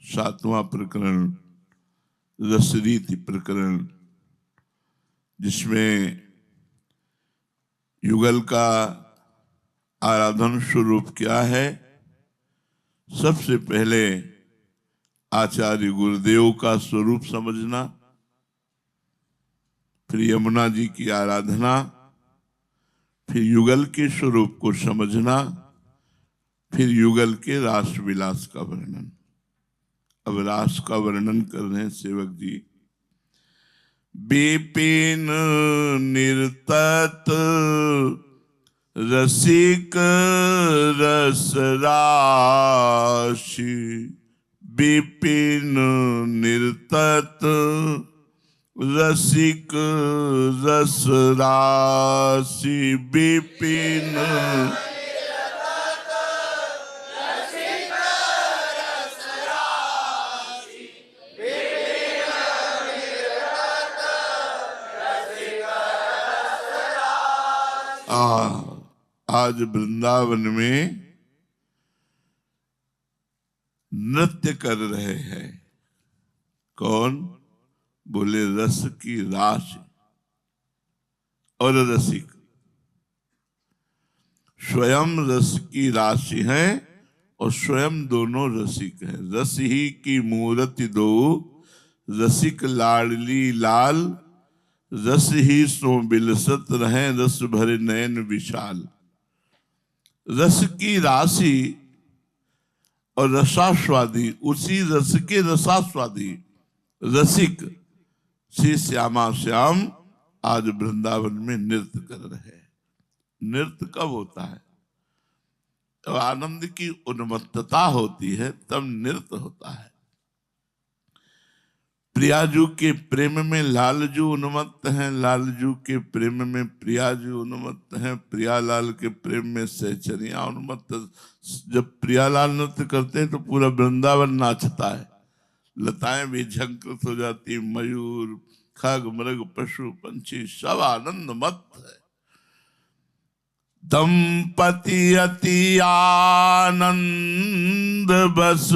7वां प्रकरण रसरीति प्रकरण, जिसमें युगल का आराधन स्वरूप क्या है। सबसे पहले आचार्य गुरुदेव का स्वरूप समझना, फिर यमुना जी की आराधना, फिर युगल के स्वरूप को समझना, फिर युगल के रास विलास का वर्णन। अब रास का वर्णन कर रहे हैं सेवक जी। विपिन निर्तत रसिक रस राशि, विपिन निर्तत रसिक रस राशि, विपिन आज वृंदावन में नृत्य कर रहे हैं। कौन? बोले रस की राशि और रसिक। स्वयं रस की राशि है और स्वयं दोनों रसिक हैं। रस ही की मूर्ति दो, रसिक लाडली लाल, रस ही सो बिलसत रहे, रस भरे नयन विशाल। रस की राशि और रसास्वादी, उसी रस के रसास्वादी रसिक श्री श्यामा श्याम आज वृंदावन में नृत्य कर रहे हैं। नृत्य कब होता है? तो आनंद की उन्मत्तता होती है, तब नृत्य होता है। प्रियाजू के प्रेम में लालजू उन्मत्त हैं, लालजू के प्रेम में प्रियाजू उन्मत्त हैं, प्रियालाल के प्रेम में सहचरिया उन्मत्त। जब प्रियालाल नृत्य करते हैं तो पूरा वृंदावन नाचता है, लताएं भी झंकृत हो जाती, मयूर खग मृग पशु पंछी सब आनंद मत है। दंपति अति आनंद बस,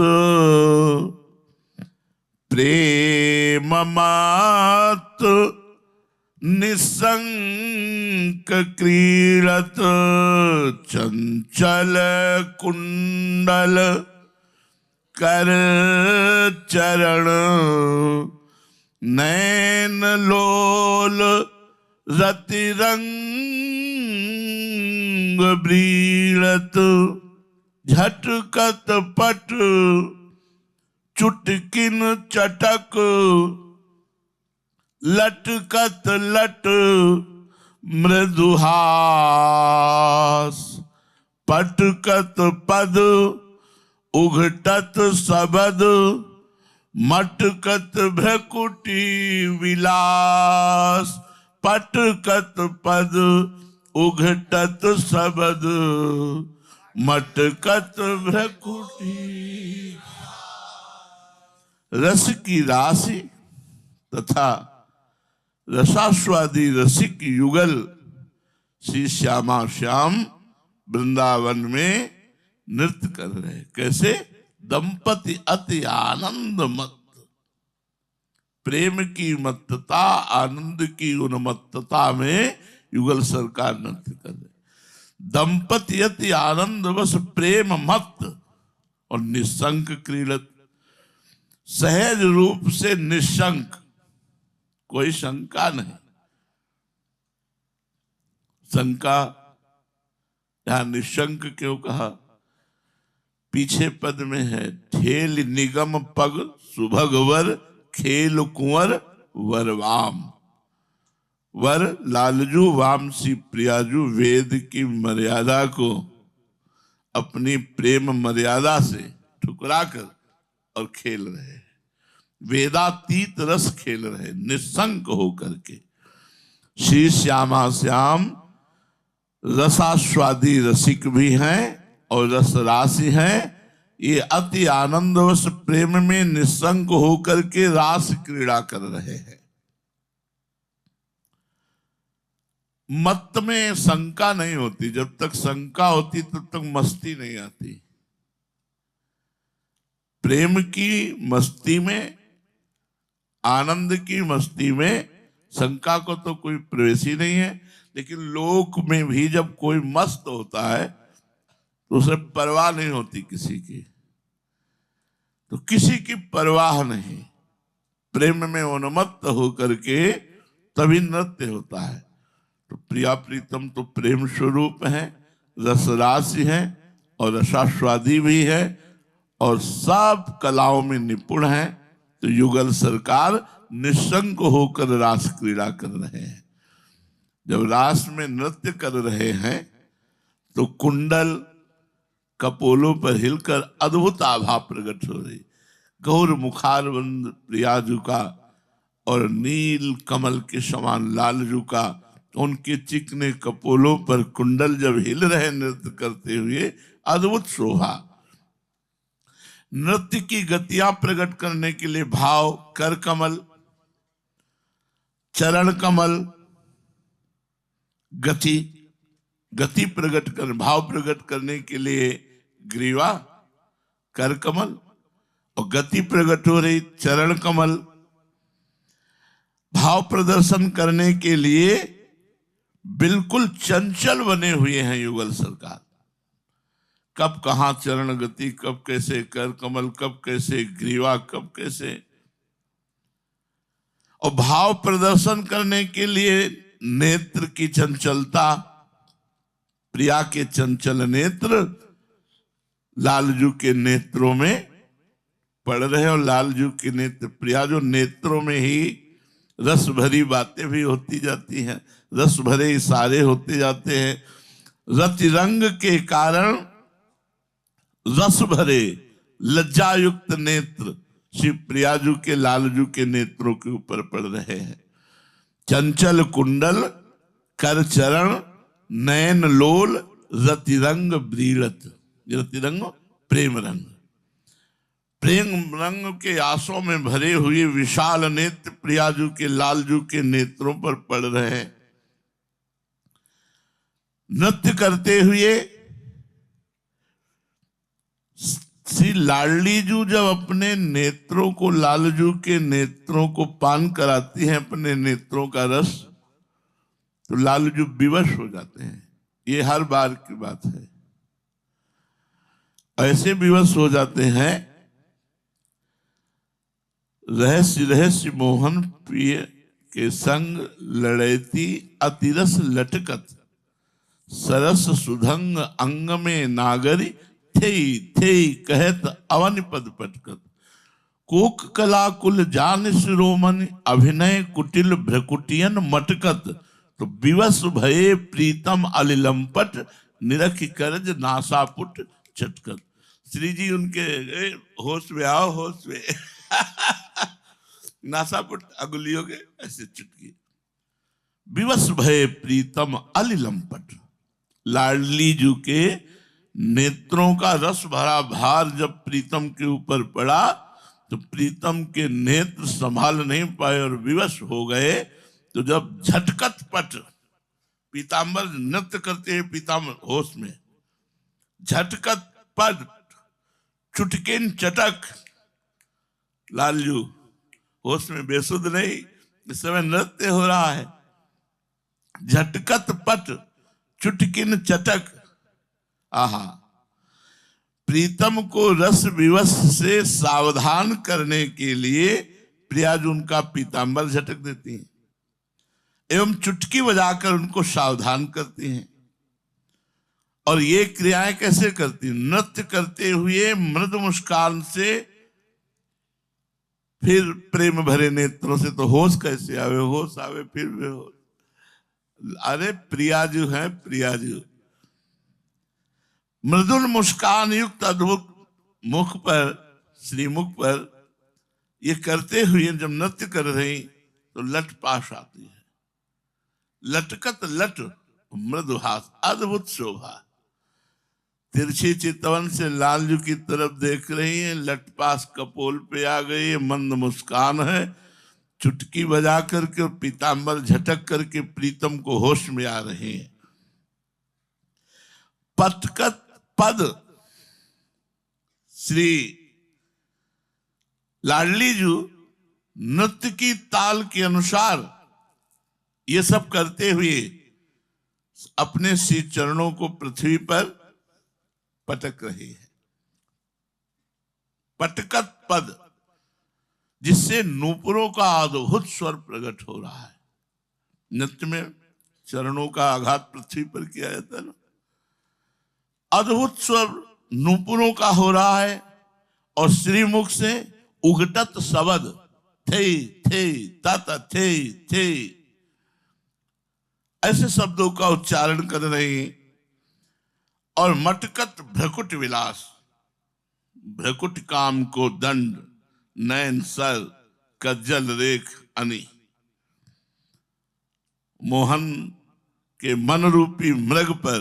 प्रेम मत निसंक क्रीड़त, चंचल कुंडल कर चरण, नैन लोल रतिरंग ब्रीड़त, झटकत पट चुटकिन चटक, लटकत लट मृदुहास, पटकत पद उघटत सबद, मटकत भ्रकुटी विलास, पटकत पद उघटत सबद, मटकत भ्रकुटी। रस की राशि तथा रसास्वादी रसिक युगल श्री श्यामा श्याम वृंदावन में नृत्य कर रहे हैं। कैसे? दंपति अति आनंद मत, प्रेम की मत्तता, आनंद की उन्मत्तता में युगल सरकार नृत्य कर रहे। दंपति अति आनंद बस प्रेम मत और निशंक क्रीड़त, सहज रूप से निशंक, कोई शंका नहीं। शंका यहां निशंक क्यों कहा? पीछे पद में है, ठेल निगम पग सुभग वर, खेल कुंवर वरवाम। वर लालजू, वामसी प्रियाजू वेद की मर्यादा को अपनी प्रेम मर्यादा से ठुकराकर और खेल रहे हैं, वेदातीत रस खेल रहे, निशंक होकर के। श्री श्यामा श्याम रसास्वादी रसिक भी हैं और रस राशि हैं। ये अति आनंदवश प्रेम में निशंक होकर के रास क्रीड़ा कर रहे हैं। मत में शंका नहीं होती, जब तक शंका होती तब तक मस्ती नहीं आती। प्रेम की मस्ती में, आनंद की मस्ती में शंका को तो कोई प्रवेश ही नहीं है। लेकिन लोक में भी जब कोई मस्त होता है तो उसे परवाह नहीं होती किसी की, तो किसी की परवाह नहीं, प्रेम में उन्मत्त होकर के तभी नृत्य होता है। तो प्रिया प्रीतम तो प्रेम स्वरूप है, रसराशि है और रसास्वादी भी है और सब कलाओं में निपुण है। तो युगल सरकार निशंक होकर रास क्रीड़ा कर रहे हैं। जब रास में नृत्य कर रहे हैं तो कुंडल कपोलों पर हिलकर अद्भुत आभा प्रकट हो रही। गौर मुखारबंद प्रियाजू का और नील कमल के समान लालजू का, उनके चिकने कपोलों पर कुंडल जब हिल रहे नृत्य करते हुए, अद्भुत शोभा। नृत्य की गतियां प्रकट करने के लिए भाव कर कमल, चरण कमल, गति प्रकट कर, भाव प्रकट करने के लिए ग्रीवा कर कमल, और गति प्रकट हो रही चरण कमल। भाव प्रदर्शन करने के लिए बिल्कुल चंचल बने हुए हैं युगल सरकार। कब कहां चरण गति, कब कैसे कर कमल, कब कैसे ग्रीवा, कब कैसे। और भाव प्रदर्शन करने के लिए नेत्र की चंचलता, प्रिया के चंचल नेत्र लालजू के नेत्रों में पड़ रहे, और लालजू के नेत्र, प्रिया जो नेत्रों में ही रस भरी बातें भी होती जाती हैं, रस भरे इशारे होते जाते हैं। रति रंग के कारण रस भरे लज्जायुक्त नेत्र श्री प्रियाजू के लालजू के नेत्रों के ऊपर पड़ रहे हैं। चंचल कुंडल, कर चरण, नयन लोल, रतिरंग ब्रीड़त। रतिरंग प्रेम रंग, प्रेम रंग के आंसुओं में भरे हुए विशाल नेत्र प्रियाजू के लालजू के नेत्रों पर पड़ रहे हैं। नृत्य करते हुए श्री लाडली जू जब अपने नेत्रों को, लालजू के नेत्रों को पान कराती हैं अपने नेत्रों का रस, तो लालजू विवश हो जाते हैं। ये हर बार की बात है। ऐसे विवश हो जाते हैं, रहस्य रहस्य मोहन प्रिय के संग लड़ैती अतिरस लटकत, सरस सुधंग अंग में नागरी थे थे कहत अवन पद पटकत। कोक कला कुल जान शिरोमणि, अभिनय कुटिल भ्रकुटियन मटकत। तो विवश भये प्रीतम अलिलंपट, निरख करज नासापुट चटकत। श्री जी उनके होश में आओ, होश में नासापुट अंगुलियों के ऐसे चुटकी। विवश भये प्रीतम अलिलंपट, लाडली जू के नेत्रों का रस भरा भार जब प्रीतम के ऊपर पड़ा तो प्रीतम के नेत्र संभाल नहीं पाए और विवश हो गए। तो जब झटकत पट, पीताम्बर नृत्य करते हैं पीताम्बर होश में, झटकत पट चुटकिन चटक, लालजू होश में बेसुध नहीं, इस समय नृत्य हो रहा है। झटकत पट चुटकिन चटक, आहा। प्रीतम को रस विवश से सावधान करने के लिए प्रियाजू उनका पीताम्बर झटक देती हैं एवं चुटकी बजाकर उनको सावधान करती हैं। और ये क्रियाएं कैसे करती? नृत्य करते हुए मृदु मुस्कान से, फिर प्रेम भरे नेत्रों से। तो होश कैसे आवे? होश आवे फिर बेहोश। अरे प्रियाजू है, प्रियाजू मृदुल मुस्कान युक्त अद्भुत मुख पर, श्रीमुख पर ये करते हुए जब नृत्य कर रही तो लट पास आती है। लटकत लट मृदुहास, अद्भुत शोभा। तिरछी चितवन से लालजू की तरफ देख रही है, लटपास कपोल पे आ गई है, मंद मुस्कान है, चुटकी बजा करके और पीताम्बर झटक करके प्रीतम को होश में आ रहे हैं। पटकत पद श्री लाडली जू नृत्य की ताल के अनुसार ये सब करते हुए अपने श्री चरणों को पृथ्वी पर पटक रही है। पटकत पद, जिससे नूपुरों का अद्भुत स्वर प्रकट हो रहा है। नृत्य में चरणों का आघात पृथ्वी पर किया जाता है ना, अद्भुत स्वर नूपुरों का हो रहा है और श्रीमुख से उगटत शब्द थे थे तत थे थे ऐसे शब्दों का उच्चारण कर रहे हैं। और मटकत भ्रकुट विलास, भ्रकुट काम को दंड, नयन सर कज्जल रेख अनि, मोहन के मन रूपी मृग पर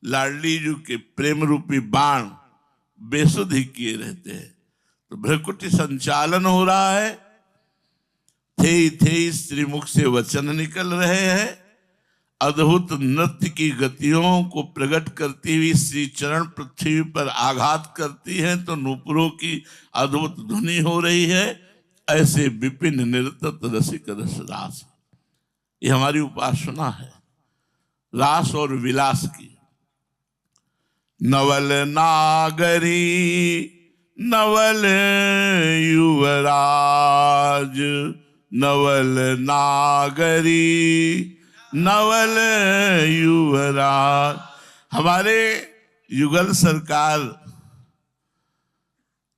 लाडली जू के प्रेम रूपी बाण बेसुध ही किए रहते हैं। तो भ्रकुटी संचालन हो रहा है, थे श्रीमुख से वचन निकल रहे हैं। अद्भुत नृत्य की गतियों को प्रकट करती हुई श्री चरण पृथ्वी पर आघात करती हैं तो नूपुरों की अद्भुत ध्वनि हो रही है। ऐसे विपिन निरतत रसिक रस रास, ये हमारी उपासना है रास और विलास की। नवल नागरी नवल युवराज, नवल नागरी नवल युवराज। हमारे युगल सरकार,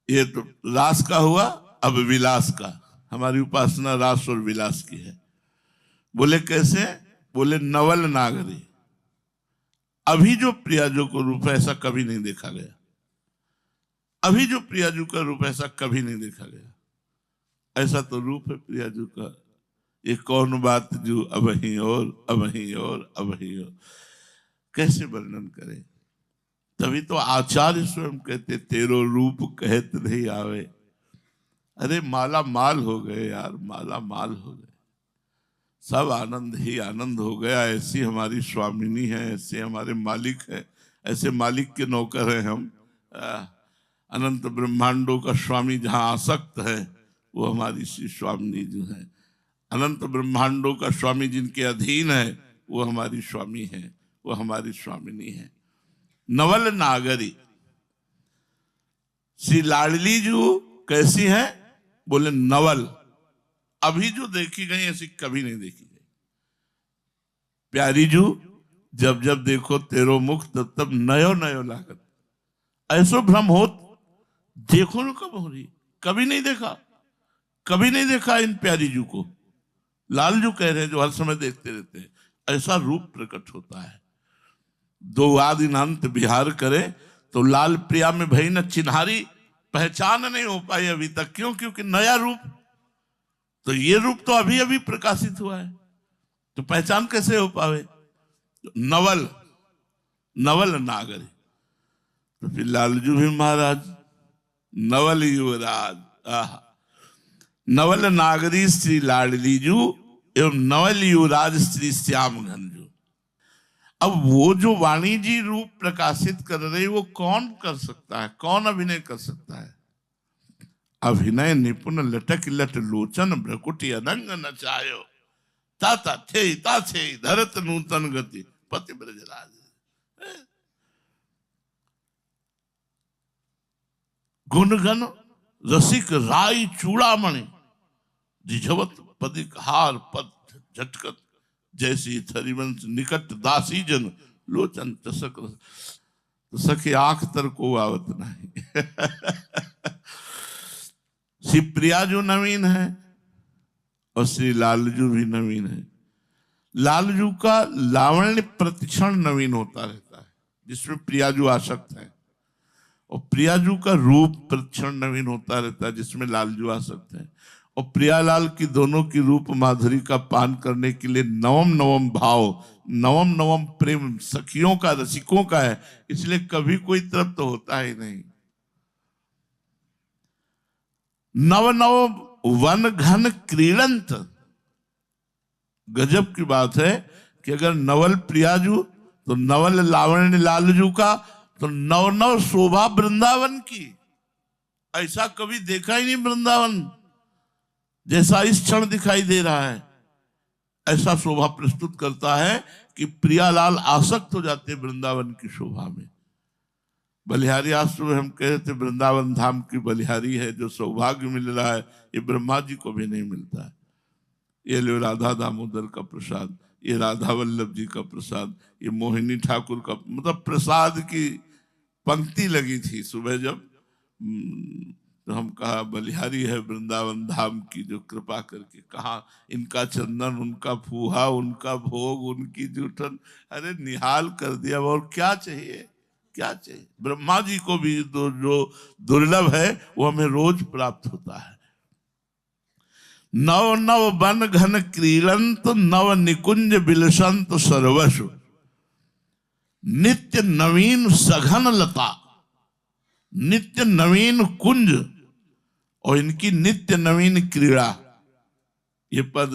ये तो रास का हुआ, अब विलास का। हमारी उपासना रास और विलास की है। बोले कैसे? बोले नवल नागरी, अभी जो प्रियाजू का रूप है ऐसा कभी नहीं देखा गया। अभी जो प्रियाजू का रूप ऐसा कभी नहीं देखा गया। ऐसा तो रूप है प्रियाजू का, ये कौन बात जो अबही और अबही और अबही और, कैसे वर्णन करें। तभी तो आचार्य स्वयं कहते तेरो रूप कहत नहीं आवे। अरे माला माल हो गए यार, माला माल हो गए, सब आनंद ही आनंद हो गया। ऐसी हमारी स्वामिनी है, ऐसे हमारे मालिक है, ऐसे मालिक के नौकर हैं हम। अनंत ब्रह्मांडों का स्वामी जहां आसक्त है वो हमारी श्री स्वामिनी जो है। अनंत ब्रह्मांडों का स्वामी जिनके अधीन है वो हमारी स्वामी है, वो हमारी स्वामिनी है। नवल नागरी, श्री लाडली जू कैसी है? बोले नवल, अभी जो देखी गई ऐसी कभी नहीं देखी गई। प्यारी जू जब जब देखो तेरो मुख तब तब नयो नयो लागत। ऐसो भ्रम हो देखो न कब हो रही, कभी नहीं देखा, कभी नहीं देखा इन प्यारी जू को। लाल जू कह रहे हैं जो हर समय देखते रहते हैं, ऐसा रूप प्रकट होता है। दो आदि अंत विहार करे तो लाल प्रिया में भई न चिन्हारी, पहचान नहीं हो पाई अभी तक। क्यों? क्योंकि नया रूप, तो ये रूप तो अभी अभी प्रकाशित हुआ है, तो पहचान कैसे हो पावे। नवल, नवल नागरी, तो फिर लालजू भी महाराज नवल युवराज। नवल नागरी श्री लाडली जू एवं नवल युवराज श्री श्याम घनजू। अब वो जो वाणी जी रूप प्रकाशित कर रही वो कौन कर सकता है, कौन अभिनय कर सकता है? अभिनय निपुण लटक लट लोचन भ्रकुटी अनंग नचायो, ताता थे धरत नूतन गति पति ब्रजराज। गुणगन रसिक राय चूड़ामणि, जिझवत पदिक हार पद झटकत, जैसी थरिवंश निकट दासी जन लोचन चसक। तो सखी आंख तर को आवत नहीं। श्री प्रिया जो नवीन है और श्री लालजू भी नवीन है। लालजू का लावण्य प्रतिक्षण नवीन होता रहता है जिसमें प्रियाजू आसक्त है, और प्रियाजू का रूप प्रतिक्षण नवीन होता रहता है जिसमें लालजू आसक्त है। और प्रियालाल की दोनों की रूप माधुरी का पान करने के लिए नवम नवम भाव, नवम नवम प्रेम सखियों का, रसिकों का है, इसलिए कभी कोई तृप्त होता ही नहीं। नव नव वन घन क्रीडंत, गजब की बात है कि अगर नवल प्रियाजू तो नवल लावण्य लालजू का, तो नव नव शोभा वृंदावन की। ऐसा कभी देखा ही नहीं वृंदावन जैसा इस क्षण दिखाई दे रहा है। ऐसा शोभा प्रस्तुत करता है कि प्रियालाल आसक्त हो जाते वृंदावन की शोभा में। बलिहारी आश्रम में हम कह रहे थे वृंदावन धाम की बलिहारी है, जो सौभाग्य मिल रहा है ये ब्रह्मा जी को भी नहीं मिलता है। ये लो राधा दामोदर का प्रसाद, ये राधा वल्लभ जी का प्रसाद, ये मोहिनी ठाकुर का, मतलब प्रसाद की पंक्ति लगी थी सुबह जब, तो हम कहा बलिहारी है वृंदावन धाम की जो कृपा करके, कहा इनका चंदन, उनका फूहा, उनका भोग, उनकी जूठन, अरे निहाल कर दिया। और क्या चाहिए, क्या चाहिए। ब्रह्मा जी को भी जो दुर्लभ है वो हमें रोज प्राप्त होता है। नव नव बन घन क्रीड़ंत, नव निकुंज बिलसंत सर्वस्व, नित्य नवीन सघन लता, नित्य नवीन कुंज और इनकी नित्य नवीन क्रीड़ा। ये पद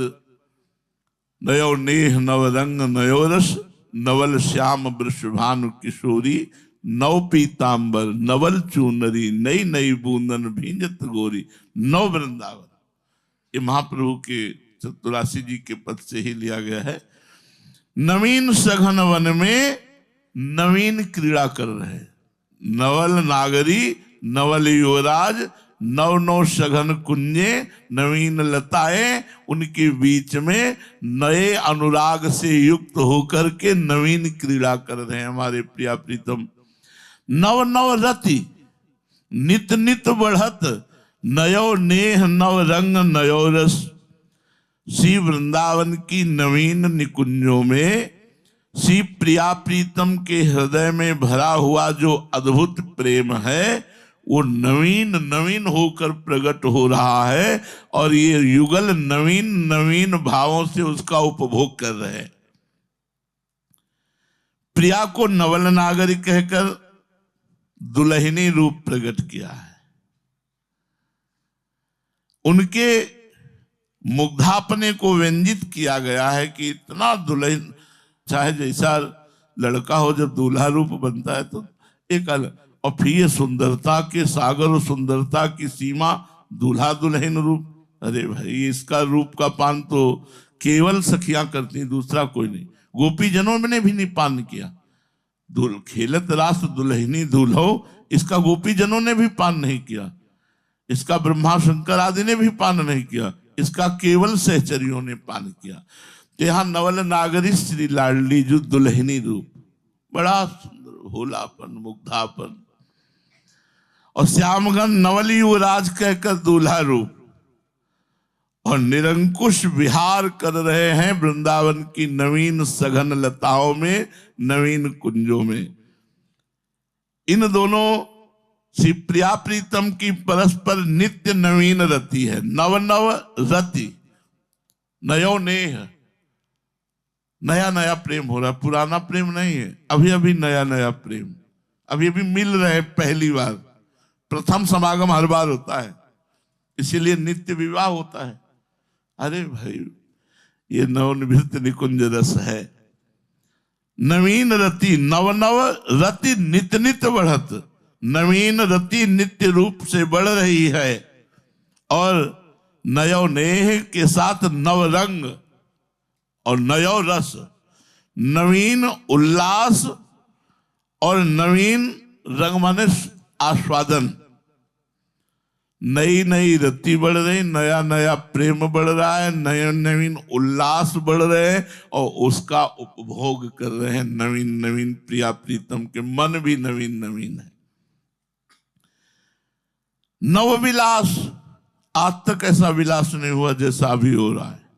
नयो नेह नव रंग नयो रस, नवल श्याम वृषभानु किशोरी, नव पीतांबर नवल चूनरी, नई नई बूंदन भींजत गोरी, नव वृंदावन। ये महाप्रभु के चतुरासी जी के पद से ही लिया गया है। नवीन सघन वन में नवीन क्रीड़ा कर रहे हैं, नवल नागरी, नवल युवराज, नव नव सघन कुंजे, नवीन लताएं, उनके बीच में नए अनुराग से युक्त होकर के नवीन क्रीड़ा कर रहे हैं हमारे प्रिया प्रीतम। नव नव रति नित नित बढ़त, नयो नेह नव रंग नयो रस। श्री वृंदावन की नवीन निकुंजों में श्री प्रिया प्रीतम के हृदय में भरा हुआ जो अद्भुत प्रेम है वो नवीन नवीन होकर प्रकट हो रहा है, और ये युगल नवीन नवीन भावों से उसका उपभोग कर रहे हैं। प्रिया को नवल नागरी कहकर दुल्हनी रूप प्रकट किया है। उनके मुग्धापने को व्यंजित किया गया है कि इतना दुल्हन, चाहे जैसा लड़का हो, जब दूल्हा रूप बनता है तो एक अलग, और फिर ये सुंदरता के सागर और सुंदरता की सीमा दूल्हा दुल्हन रूप। अरे भाई इसका रूप का पान तो केवल सखियां करती, दूसरा कोई नहीं। गोपी जनों ने भी नहीं पान किया। खेलत रास दुल्हनी दूल्हो, इसका गोपी जनों ने भी पान नहीं किया, इसका ब्रह्मा शंकर आदि ने भी पान नहीं किया, इसका केवल सहचरियों ने पान किया। तो यहाँ नवल नागरी श्री लाडली जो दुल्हनी रूप, बड़ा सुंदर भोलापन, मुग्धापन, और श्यामगन नवल युवराज कहकर दूल्हा रूप, और निरंकुश विहार कर रहे हैं वृंदावन की नवीन सघन लताओं में, नवीन कुंजों में। इन दोनों श्री प्रिया प्रीतम की परस्पर नित्य नवीन रति है। नव नव रति, नयो नेह, नया नया प्रेम हो रहा है, पुराना प्रेम नहीं है, अभी अभी नया नया प्रेम, अभी अभी मिल रहे हैं पहली बार। प्रथम समागम हर बार होता है, इसीलिए नित्य विवाह होता है। अरे भाई ये नवनिभृत निकुंज रस है। नवीन रति, नव नव रति नित्य नित्य बढ़त, नवीन रति नित्य रूप से बढ़ रही है, और नयो नेह के साथ नव रंग और नयो रस, नवीन उल्लास और नवीन रंग माने आस्वादन। नई नई रति बढ़ रही, नया नया प्रेम बढ़ रहा है, नए नवीन उल्लास बढ़ रहे हैं, और उसका उपभोग कर रहे हैं नवीन नवीन प्रिया प्रीतम के मन भी नवीन नवीन है। नव विलास, आज तक ऐसा विलास नहीं हुआ जैसा अभी हो रहा है।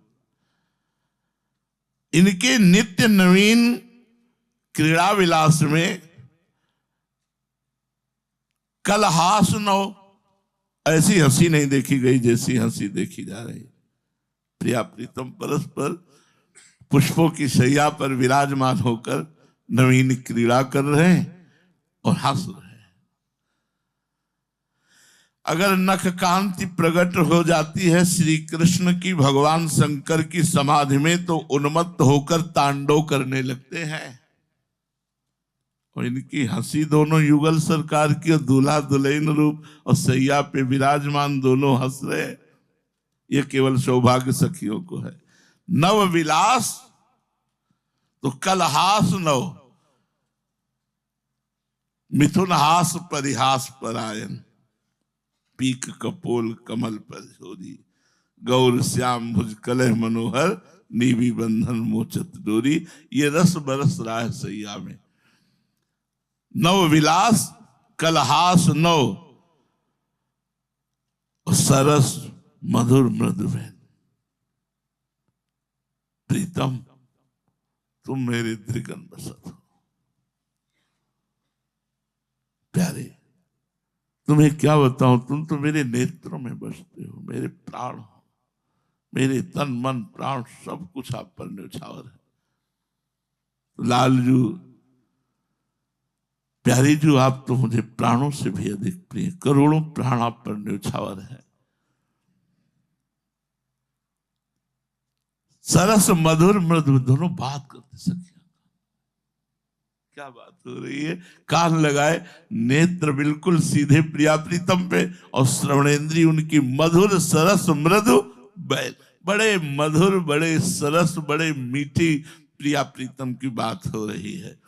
इनके नित्य नवीन क्रीड़ा विलास में कल हास नव, ऐसी हंसी नहीं देखी गई जैसी हंसी देखी जा रही। प्रिया प्रीतम परस्पर पुष्पों की शैया पर विराजमान होकर नवीन क्रीड़ा कर रहे हैं और हंस रहे हैं। अगर नख कांति प्रकट हो जाती है श्री कृष्ण की भगवान शंकर की समाधि में, तो उन्मत्त होकर तांडव करने लगते हैं। और इनकी हंसी दोनों युगल सरकार की, और दूल्हा दुल्हन रूप और सैया पे विराजमान दोनों हंस रहे। ये केवल सौभाग्य सखियों को है। नव विलास तो कलहास नव, मिथुन हास परिहास परायण, पीक कपोल कमल पर झोरी, गौर श्याम भुज कलह मनोहर, नीवी बंधन मोचत डोरी। ये रस बरस रहा है सैया में। नव विलास कलहास नव, सरस मधुर मृदु बहन। प्रीतम तुम मेरे त्रिगन बसत हो, प्यारे तुम्हें क्या बताऊं, तुम तो मेरे नेत्रों में बसते हो, मेरे प्राण हो, मेरे तन मन प्राण सब कुछ आप पर न्यौछावर है। लालजू प्यारी जू, आप तो मुझे प्राणों से भी अधिक प्रिय, करोड़ों प्राण आप पर न्यौछावर है। सरस मधुर मृदु, दोनों बात करते सखिया, क्या बात हो रही है। कान लगाए, नेत्र बिल्कुल सीधे प्रिया प्रीतम पे, और श्रवणेंद्रिय उनकी मधुर सरस मृदु बैल। बड़े मधुर, बड़े सरस, बड़े मीठी प्रिया प्रीतम की बात हो रही है।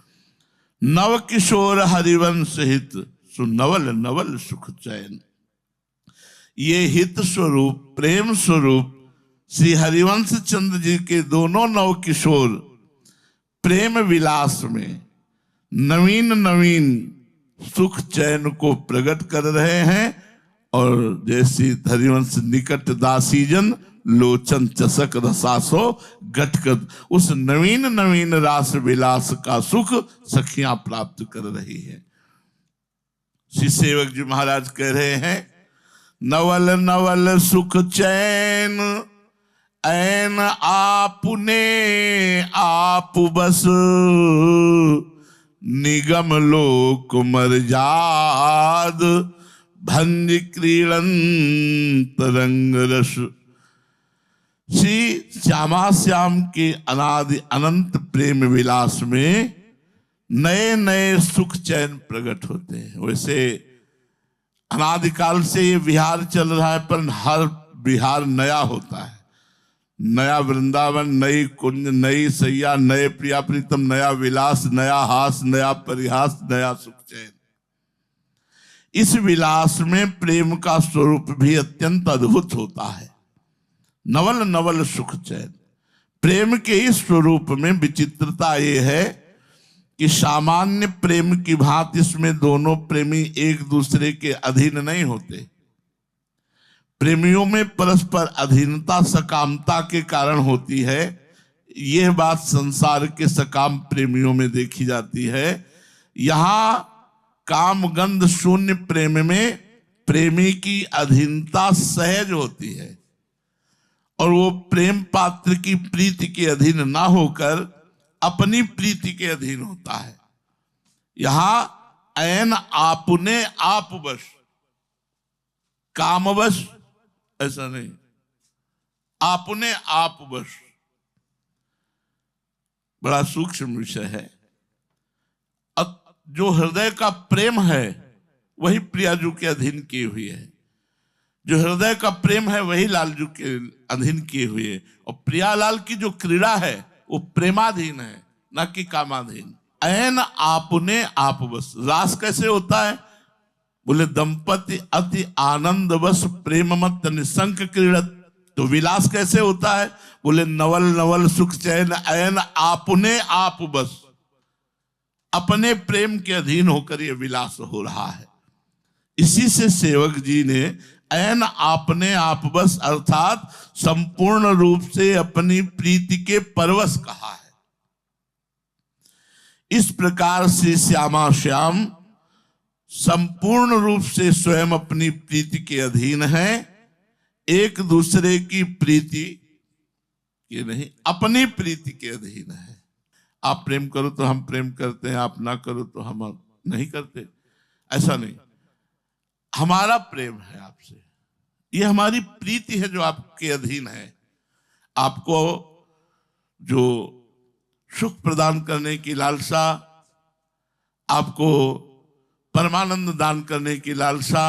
नव किशोर हरिवंश हित, सुनवल नवल सुख चैन। ये हित स्वरूप, प्रेम स्वरूप श्री हरिवंश चंद्र जी के दोनों नव किशोर प्रेम विलास में नवीन नवीन सुख चैन को प्रकट कर रहे हैं। और जैसी हरिवंश निकट दासीजन, लोचन चसक रसासो घटगत, उस नवीन नवीन रास विलास का सुख सखियां प्राप्त कर रही है। श्री सेवक जी महाराज कह रहे हैं, नवल नवल सुख चैन ऐन आपने आप बस, निगम लोक मर्याद भंज क्रीड़न तरंग रस। श्री श्यामा श्याम के अनादि अनंत प्रेम विलास में नए नए सुख चैन प्रकट होते हैं। वैसे अनादिकाल से ये विहार चल रहा है, पर हर विहार नया होता है। नया वृंदावन, नई कुंज, नई सैया, नए प्रिया प्रीतम, नया विलास, नया हास, नया परिहास, नया सुख चैन। इस विलास में प्रेम का स्वरूप भी अत्यंत अद्भुत होता है। नवल नवल सुख चैन, प्रेम के इस स्वरूप में विचित्रता ये है कि सामान्य प्रेम की भांति इसमें दोनों प्रेमी एक दूसरे के अधीन नहीं होते। प्रेमियों में परस्पर अधीनता सकामता के कारण होती है। यह बात संसार के सकाम प्रेमियों में देखी जाती है। यहां काम गंध शून्य प्रेम में प्रेमी की अधीनता सहज होती है, और वो प्रेम पात्र की प्रीति के अधीन ना होकर अपनी प्रीति के अधीन होता है। यहां ऐन आपने आप बस, कामवश ऐसा नहीं, आपने आप बस। बड़ा सूक्ष्म विषय है। जो हृदय का प्रेम है वही प्रियाजू के अधीन किए हुए है, जो हृदय का प्रेम है वही लालजू के अधीन किए हुए है। और प्रियालाल की जो क्रीड़ा है वो प्रेमाधीन है, न कि कामाधीन। ऐन आपने आप बस, रास कैसे होता है? बोले दंपति अति आनंद बस प्रेम मत निसंक क्रीड़त। तो विलास कैसे होता है? बोले नवल नवल सुख चैन ऐन आपने आप बस, अपने प्रेम के अधीन होकर यह विलास हो रहा है। इसी से सेवक जी ने ऐन आपने आप बस अर्थात संपूर्ण रूप से अपनी प्रीति के परवश कहा है। इस प्रकार से श्यामा श्याम संपूर्ण रूप से स्वयं अपनी प्रीति के अधीन है, एक दूसरे की प्रीति ये नहीं, अपनी प्रीति के अधीन है। आप प्रेम करो तो हम प्रेम करते हैं, आप ना करो तो हम नहीं करते, ऐसा नहीं। हमारा प्रेम है आपसे, ये हमारी प्रीति है जो आपके अधीन है। आपको जो सुख प्रदान करने की लालसा, आपको परमानंद दान करने की लालसा,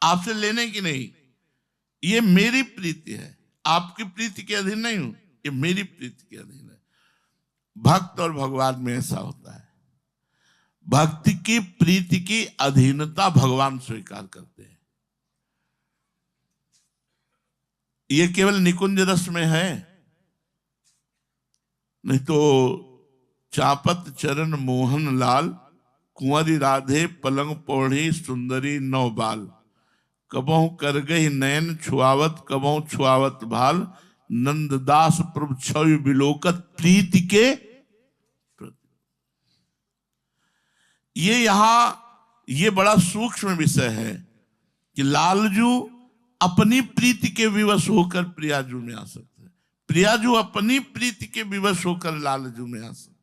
आपसे लेने की नहीं। ये मेरी प्रीति है, आपकी प्रीति के अधीन नहीं हूं, ये मेरी प्रीति के अधीन है। भक्त और भगवान में ऐसा होता है, भक्ति की प्रीति की अधीनता भगवान स्वीकार करते हैं। ये केवल निकुंज रस में है, नहीं तो चापत चरण मोहन लाल, कुंवरी राधे पलंग पौड़ी सुंदरी नौ बाल, कबहु कर गई नयन छुआवत कबहु छुआवत भाल, नंददास प्रभु छवि बिलोकत प्रीति के प्रति। ये यहां ये बड़ा सूक्ष्म विषय है कि लालजू अपनी प्रीति के विवश होकर प्रियाजू में आ सकते हैं, प्रियाजू अपनी प्रीति के विवश होकर लालजू में आ सकते हैं।